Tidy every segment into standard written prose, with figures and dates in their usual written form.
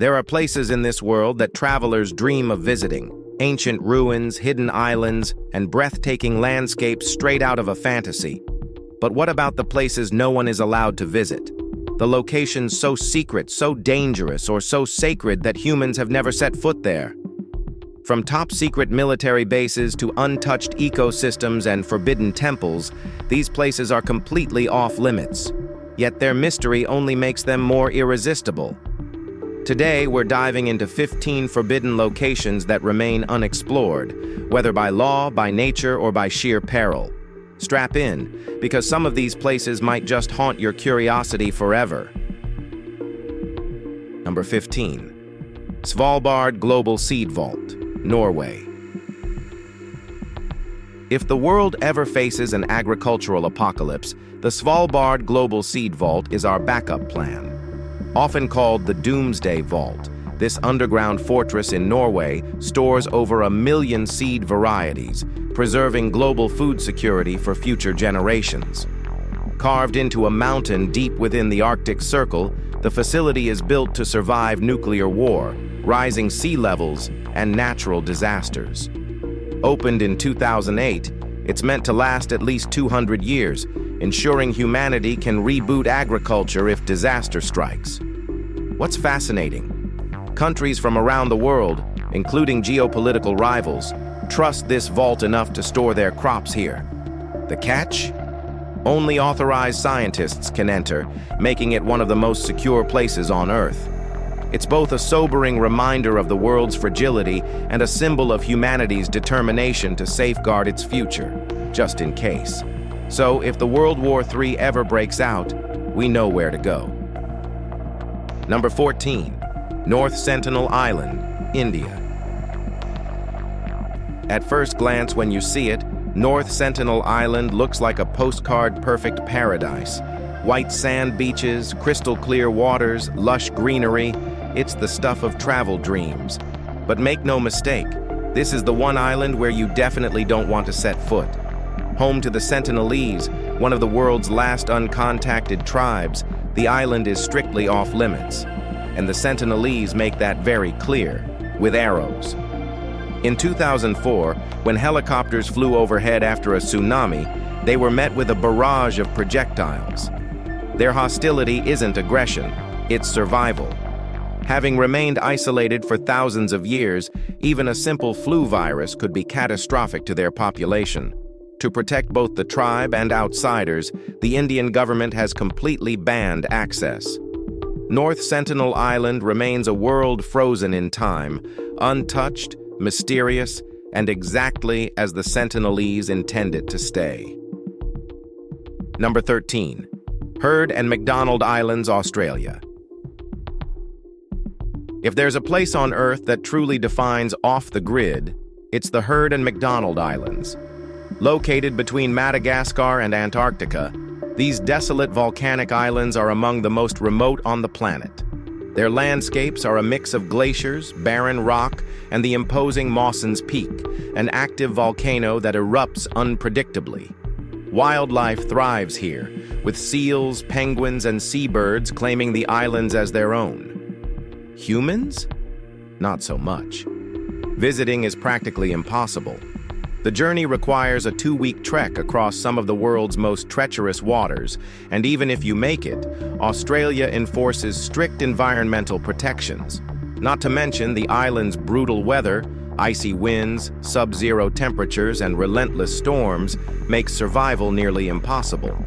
There are places in this world that travelers dream of visiting. Ancient ruins, hidden islands, and breathtaking landscapes straight out of a fantasy. But what about the places no one is allowed to visit? The locations so secret, so dangerous, or so sacred that humans have never set foot there. From top-secret military bases to untouched ecosystems and forbidden temples, these places are completely off-limits. Yet their mystery only makes them more irresistible. Today, we're diving into 15 forbidden locations that remain unexplored, whether by law, by nature, or by sheer peril. Strap in, because some of these places might just haunt your curiosity forever. Number 15. Svalbard Global Seed Vault, Norway. If the world ever faces an agricultural apocalypse, the Svalbard Global Seed Vault is our backup plan. Often called the Doomsday Vault, this underground fortress in Norway stores over 1 million seed varieties, preserving global food security for future generations. Carved into a mountain deep within the Arctic Circle, the facility is built to survive nuclear war, rising sea levels, and natural disasters. Opened in 2008, it's meant to last at least 200 years, ensuring humanity can reboot agriculture if disaster strikes. What's fascinating? Countries from around the world, including geopolitical rivals, trust this vault enough to store their crops here. The catch? Only authorized scientists can enter, making it one of the most secure places on Earth. It's both a sobering reminder of the world's fragility and a symbol of humanity's determination to safeguard its future, just in case. So, if the World War III ever breaks out, we know where to go. Number 14. North Sentinel Island, India. At first glance, when you see it, North Sentinel Island looks like a postcard-perfect paradise. White sand beaches, crystal-clear waters, lush greenery. It's the stuff of travel dreams. But make no mistake, this is the one island where you definitely don't want to set foot. Home to the Sentinelese, one of the world's last uncontacted tribes, the island is strictly off-limits. And the Sentinelese make that very clear, with arrows. In 2004, when helicopters flew overhead after a tsunami, they were met with a barrage of projectiles. Their hostility isn't aggression, it's survival. Having remained isolated for thousands of years, even a simple flu virus could be catastrophic to their population. To protect both the tribe and outsiders, the Indian government has completely banned access. North Sentinel Island remains a world frozen in time, untouched, mysterious, and exactly as the Sentinelese intend it to stay. Number 13. Heard and McDonald Islands, Australia. If there's a place on Earth that truly defines off the grid, it's the Heard and McDonald Islands. Located between Madagascar and Antarctica, these desolate volcanic islands are among the most remote on the planet. Their landscapes are a mix of glaciers, barren rock, and the imposing Mawson's Peak, an active volcano that erupts unpredictably. Wildlife thrives here, with seals, penguins, and seabirds claiming the islands as their own. Humans? Not so much. Visiting is practically impossible. The journey requires a 2-week trek across some of the world's most treacherous waters, and even if you make it, Australia enforces strict environmental protections. Not to mention the island's brutal weather, icy winds, sub-zero temperatures, and relentless storms make survival nearly impossible.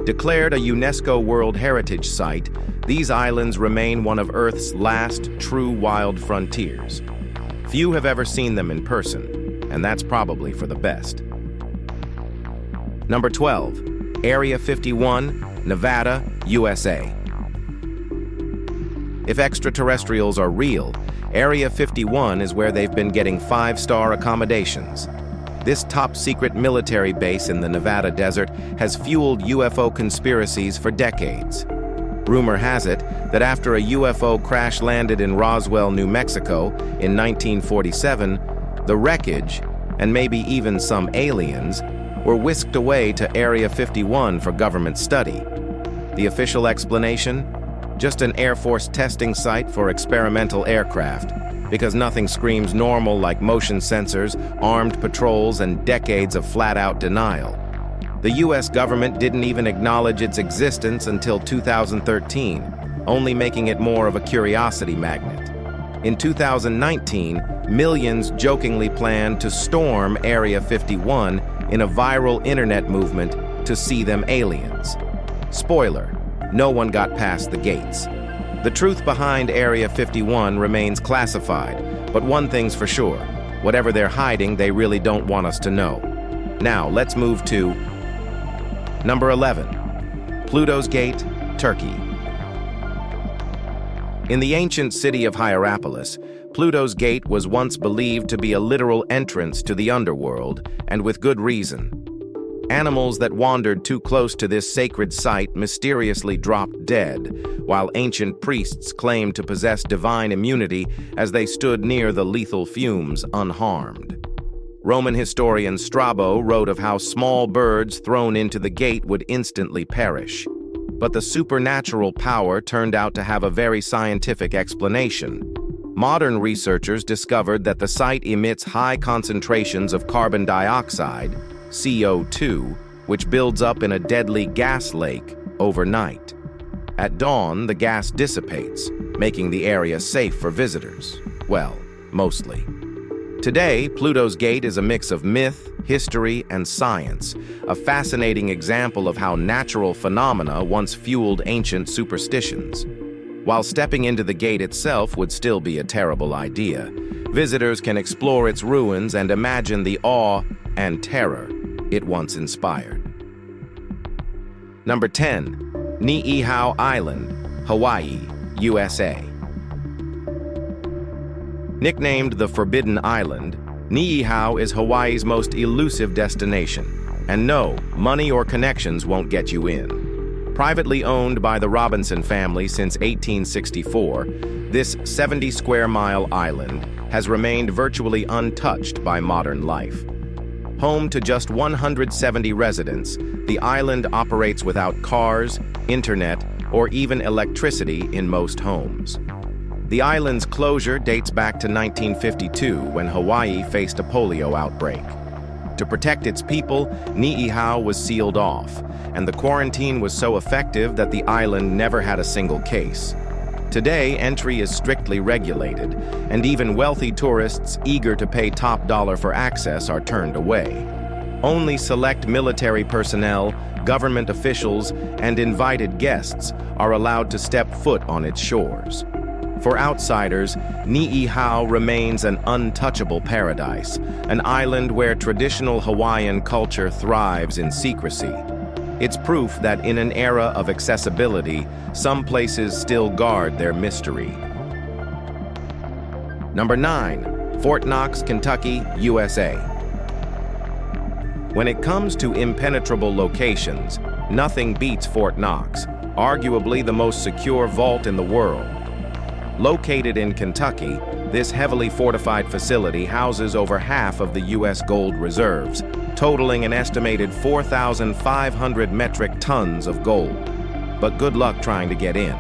Declared a UNESCO World Heritage Site, these islands remain one of Earth's last true wild frontiers. Few have ever seen them in person, and that's probably for the best. Number 12. Area 51, Nevada, USA. If extraterrestrials are real, Area 51 is where they've been getting 5-star accommodations. This top-secret military base in the Nevada desert has fueled UFO conspiracies for decades. Rumor has it that after a UFO crash landed in Roswell, New Mexico in 1947, the wreckage, and maybe even some aliens, were whisked away to Area 51 for government study. The official explanation? Just an Air Force testing site for experimental aircraft, because nothing screams normal like motion sensors, armed patrols, and decades of flat-out denial. The US government didn't even acknowledge its existence until 2013, only making it more of a curiosity magnet. In 2019, millions jokingly planned to storm Area 51 in a viral internet movement to see them aliens. Spoiler, no one got past the gates. The truth behind Area 51 remains classified, but one thing's for sure, whatever they're hiding, they really don't want us to know. Now, let's move to number 11, Pluto's Gate, Turkey. In the ancient city of Hierapolis, Pluto's Gate was once believed to be a literal entrance to the underworld, and with good reason. Animals that wandered too close to this sacred site mysteriously dropped dead, while ancient priests claimed to possess divine immunity as they stood near the lethal fumes unharmed. Roman historian Strabo wrote of how small birds thrown into the gate would instantly perish. But the supernatural power turned out to have a very scientific explanation. Modern researchers discovered that the site emits high concentrations of carbon dioxide, CO2, which builds up in a deadly gas lake overnight. At dawn, the gas dissipates, making the area safe for visitors. Well, mostly. Today, Pluto's Gate is a mix of myth, history, and science, a fascinating example of how natural phenomena once fueled ancient superstitions. While stepping into the gate itself would still be a terrible idea, visitors can explore its ruins and imagine the awe and terror it once inspired. Number 10, Niihau Island, Hawaii, USA. Nicknamed the Forbidden Island, Niihau is Hawaii's most elusive destination. And no, money or connections won't get you in. Privately owned by the Robinson family since 1864, this 70-square-mile island has remained virtually untouched by modern life. Home to just 170 residents, the island operates without cars, internet, or even electricity in most homes. The island's closure dates back to 1952 when Hawaii faced a polio outbreak. To protect its people, Niihau was sealed off, and the quarantine was so effective that the island never had a single case. Today, entry is strictly regulated, and even wealthy tourists eager to pay top dollar for access are turned away. Only select military personnel, government officials, and invited guests are allowed to step foot on its shores. For outsiders, Niihau remains an untouchable paradise, an island where traditional Hawaiian culture thrives in secrecy. It's proof that in an era of accessibility, some places still guard their mystery. Number 9, Fort Knox, Kentucky, USA. When it comes to impenetrable locations, nothing beats Fort Knox, arguably the most secure vault in the world. Located in Kentucky, this heavily fortified facility houses over half of the U.S. gold reserves, totaling an estimated 4,500 metric tons of gold. But good luck trying to get in.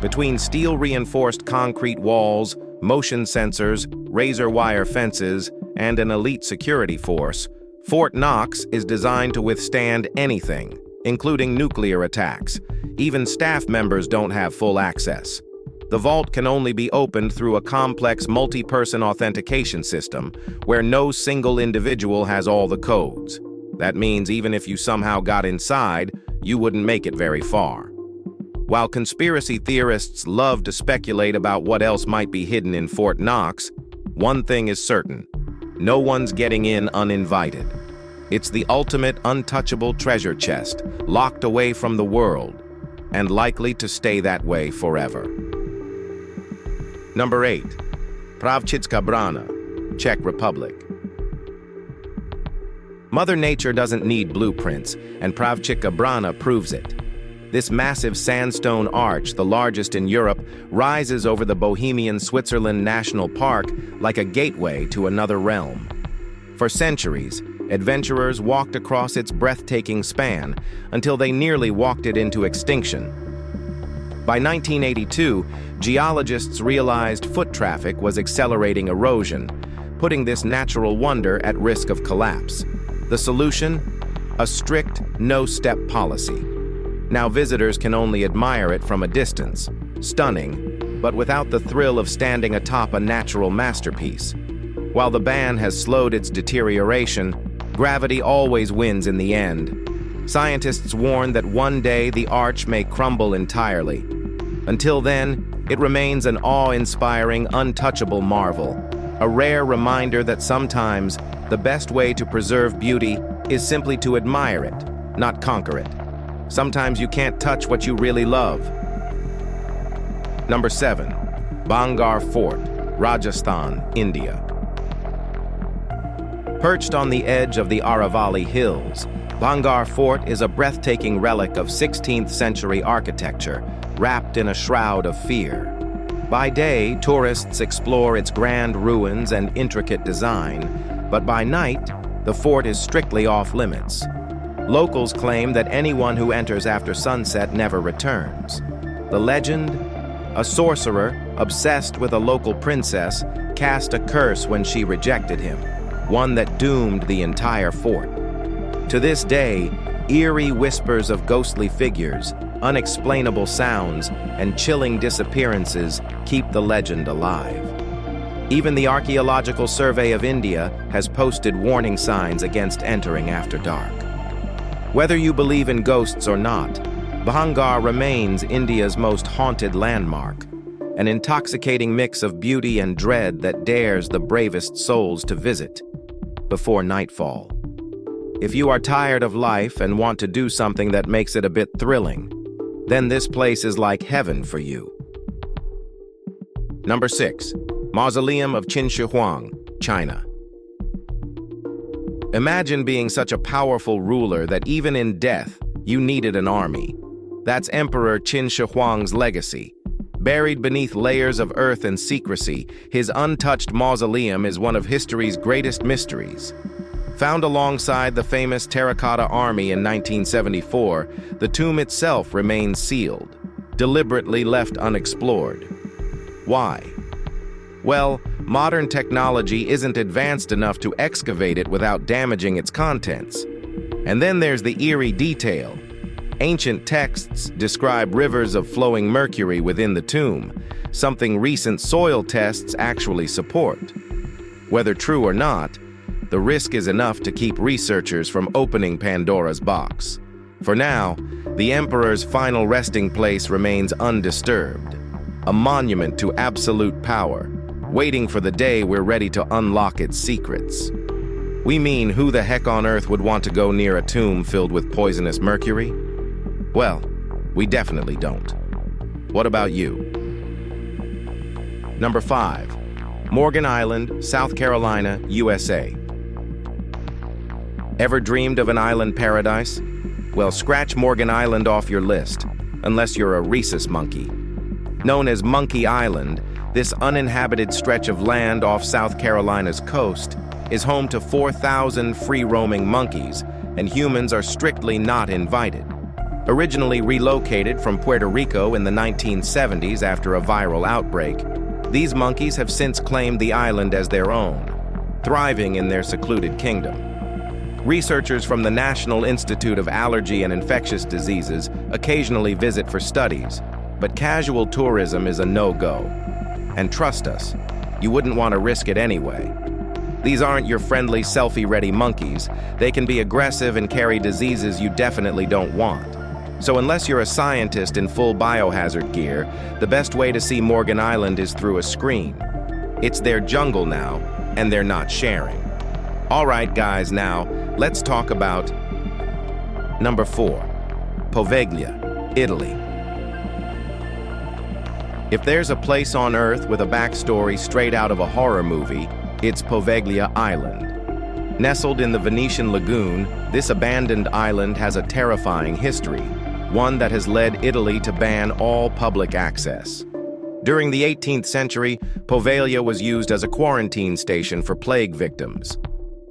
Between steel-reinforced concrete walls, motion sensors, razor wire fences, and an elite security force, Fort Knox is designed to withstand anything, including nuclear attacks. Even staff members don't have full access. The vault can only be opened through a complex multi-person authentication system where no single individual has all the codes. That means even if you somehow got inside, you wouldn't make it very far. While conspiracy theorists love to speculate about what else might be hidden in Fort Knox, one thing is certain: no one's getting in uninvited. It's the ultimate untouchable treasure chest, locked away from the world, and likely to stay that way forever. Number 8, Pravchitska Brana, Czech Republic. Mother Nature doesn't need blueprints, and Pravchitska Brana proves it. This massive sandstone arch, the largest in Europe, rises over the Bohemian Switzerland National Park like a gateway to another realm. For centuries, adventurers walked across its breathtaking span until they nearly walked it into extinction. By 1982, geologists realized foot traffic was accelerating erosion, putting this natural wonder at risk of collapse. The solution? A strict no-step policy. Now visitors can only admire it from a distance. Stunning, but without the thrill of standing atop a natural masterpiece. While the ban has slowed its deterioration, gravity always wins in the end. Scientists warn that one day the arch may crumble entirely. Until then, it remains an awe-inspiring, untouchable marvel, a rare reminder that sometimes the best way to preserve beauty is simply to admire it, not conquer it. Sometimes you can't touch what you really love. Number 7. Bhangar Fort, Rajasthan, India. Perched on the edge of the Aravalli Hills, Bhangar Fort is a breathtaking relic of 16th century architecture, wrapped in a shroud of fear. By day, tourists explore its grand ruins and intricate design, but by night, the fort is strictly off-limits. Locals claim that anyone who enters after sunset never returns. The legend? A sorcerer, obsessed with a local princess, cast a curse when she rejected him, one that doomed the entire fort. To this day, eerie whispers of ghostly figures, unexplainable sounds, and chilling disappearances keep the legend alive. Even the Archaeological Survey of India has posted warning signs against entering after dark. Whether you believe in ghosts or not, Bhangar remains India's most haunted landmark, an intoxicating mix of beauty and dread that dares the bravest souls to visit before nightfall. If you are tired of life and want to do something that makes it a bit thrilling, then this place is like heaven for you. Number 6. Mausoleum of Qin Shi Huang, China. Imagine being such a powerful ruler that even in death, you needed an army. That's Emperor Qin Shi Huang's legacy. Buried beneath layers of earth and secrecy, his untouched mausoleum is one of history's greatest mysteries. Found alongside the famous Terracotta Army in 1974, the tomb itself remains sealed, deliberately left unexplored. Why? Well, modern technology isn't advanced enough to excavate it without damaging its contents. And then there's the eerie detail. Ancient texts describe rivers of flowing mercury within the tomb, something recent soil tests actually support. Whether true or not, the risk is enough to keep researchers from opening Pandora's box. For now, the Emperor's final resting place remains undisturbed, a monument to absolute power, waiting for the day we're ready to unlock its secrets. We mean, who the heck on earth would want to go near a tomb filled with poisonous mercury? Well, we definitely don't. What about you? Number 5. Morgan Island, South Carolina, USA. Ever dreamed of an island paradise? Well, scratch Morgan Island off your list, unless you're a rhesus monkey. Known as Monkey Island, this uninhabited stretch of land off South Carolina's coast is home to 4,000 free-roaming monkeys, and humans are strictly not invited. Originally relocated from Puerto Rico in the 1970s after a viral outbreak, these monkeys have since claimed the island as their own, thriving in their secluded kingdom. Researchers from the National Institute of Allergy and Infectious Diseases occasionally visit for studies, but casual tourism is a no-go. And trust us, you wouldn't want to risk it anyway. These aren't your friendly, selfie-ready monkeys. They can be aggressive and carry diseases you definitely don't want. So unless you're a scientist in full biohazard gear, the best way to see Morgan Island is through a screen. It's their jungle now, and they're not sharing. All right, guys, now, let's talk about number 4, Poveglia, Italy. If there's a place on Earth with a backstory straight out of a horror movie, it's Poveglia Island. Nestled in the Venetian lagoon, this abandoned island has a terrifying history, one that has led Italy to ban all public access. During the 18th century, Poveglia was used as a quarantine station for plague victims.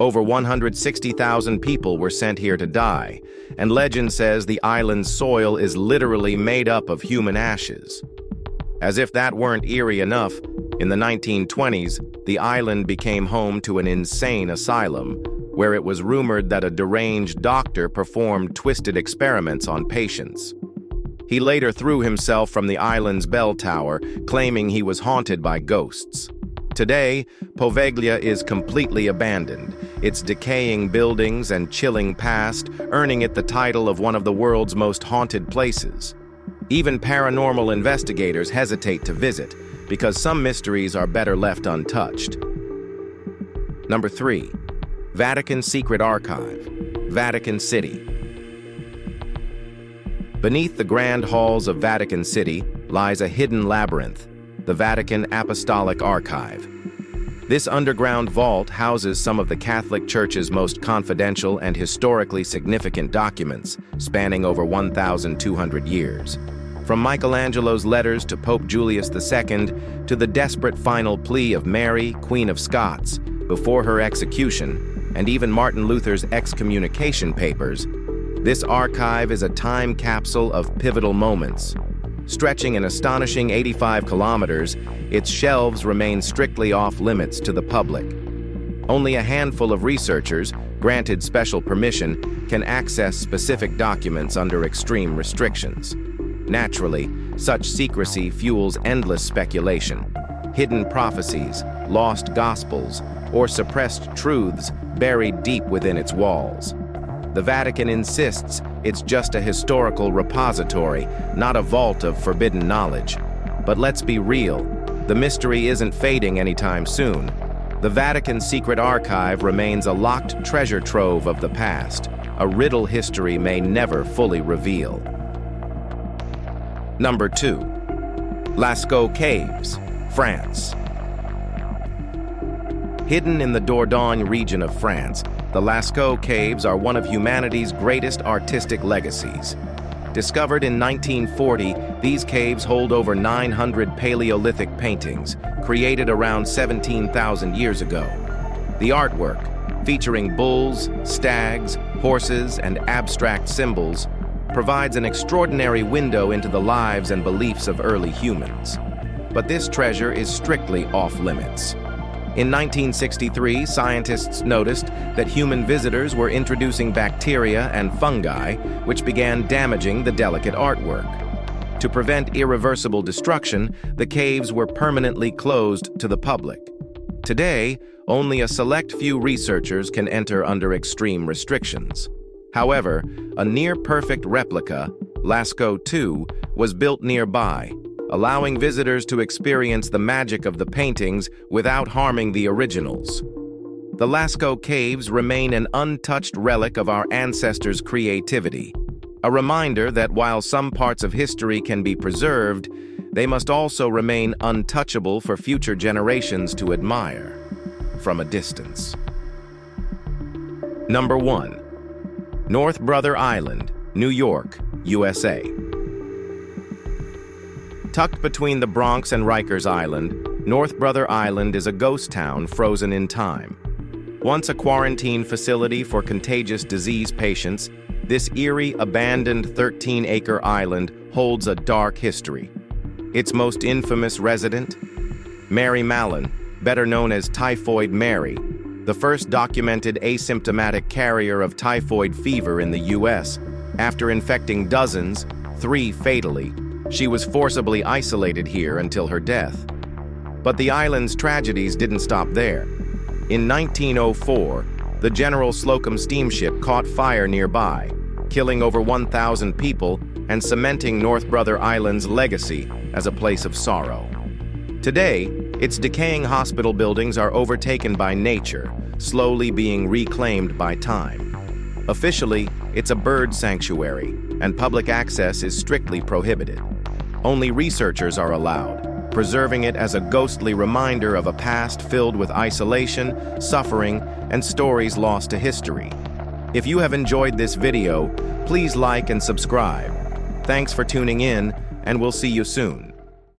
Over 160,000 people were sent here to die, and legend says the island's soil is literally made up of human ashes. As if that weren't eerie enough, in the 1920s, the island became home to an insane asylum, where it was rumored that a deranged doctor performed twisted experiments on patients. He later threw himself from the island's bell tower, claiming he was haunted by ghosts. Today, Poveglia is completely abandoned, its decaying buildings and chilling past earning it the title of one of the world's most haunted places. Even paranormal investigators hesitate to visit, because some mysteries are better left untouched. Number 3. Vatican Secret Archive, Vatican City. Beneath the grand halls of Vatican City lies a hidden labyrinth, the Vatican Apostolic Archive. This underground vault houses some of the Catholic Church's most confidential and historically significant documents, spanning over 1,200 years. From Michelangelo's letters to Pope Julius II to the desperate final plea of Mary, Queen of Scots, before her execution, and even Martin Luther's excommunication papers, this archive is a time capsule of pivotal moments. Stretching an astonishing 85 kilometers, its shelves remain strictly off-limits to the public. Only a handful of researchers, granted special permission, can access specific documents under extreme restrictions. Naturally, such secrecy fuels endless speculation. Hidden prophecies, lost gospels, or suppressed truths buried deep within its walls. The Vatican insists it's just a historical repository, not a vault of forbidden knowledge. But let's be real, the mystery isn't fading anytime soon. The Vatican's secret archive remains a locked treasure trove of the past, a riddle history may never fully reveal. Number 2. Lascaux Caves, France. Hidden in the Dordogne region of France, the Lascaux Caves are one of humanity's greatest artistic legacies. Discovered in 1940, these caves hold over 900 Paleolithic paintings, created around 17,000 years ago. The artwork, featuring bulls, stags, horses, and abstract symbols, provides an extraordinary window into the lives and beliefs of early humans. But this treasure is strictly off-limits. In 1963, scientists noticed that human visitors were introducing bacteria and fungi, which began damaging the delicate artwork. To prevent irreversible destruction, the caves were permanently closed to the public. Today, only a select few researchers can enter under extreme restrictions. However, a near-perfect replica, Lascaux II, was built nearby, allowing visitors to experience the magic of the paintings without harming the originals. The Lascaux Caves remain an untouched relic of our ancestors' creativity, a reminder that while some parts of history can be preserved, they must also remain untouchable for future generations to admire from a distance. Number 1. North Brother Island, New York, USA. Tucked between the Bronx and Rikers Island, North Brother Island is a ghost town frozen in time. Once a quarantine facility for contagious disease patients, this eerie, abandoned 13-acre island holds a dark history. Its most infamous resident? Mary Mallon, better known as Typhoid Mary, the first documented asymptomatic carrier of typhoid fever in the U.S. After infecting dozens, 3 fatally, she was forcibly isolated here until her death. But the island's tragedies didn't stop there. In 1904, the General Slocum steamship caught fire nearby, killing over 1,000 people and cementing North Brother Island's legacy as a place of sorrow. Today, its decaying hospital buildings are overtaken by nature, slowly being reclaimed by time. Officially, it's a bird sanctuary, and public access is strictly prohibited. Only researchers are allowed, preserving it as a ghostly reminder of a past filled with isolation, suffering, and stories lost to history. If you have enjoyed this video, please like and subscribe. Thanks for tuning in, and we'll see you soon.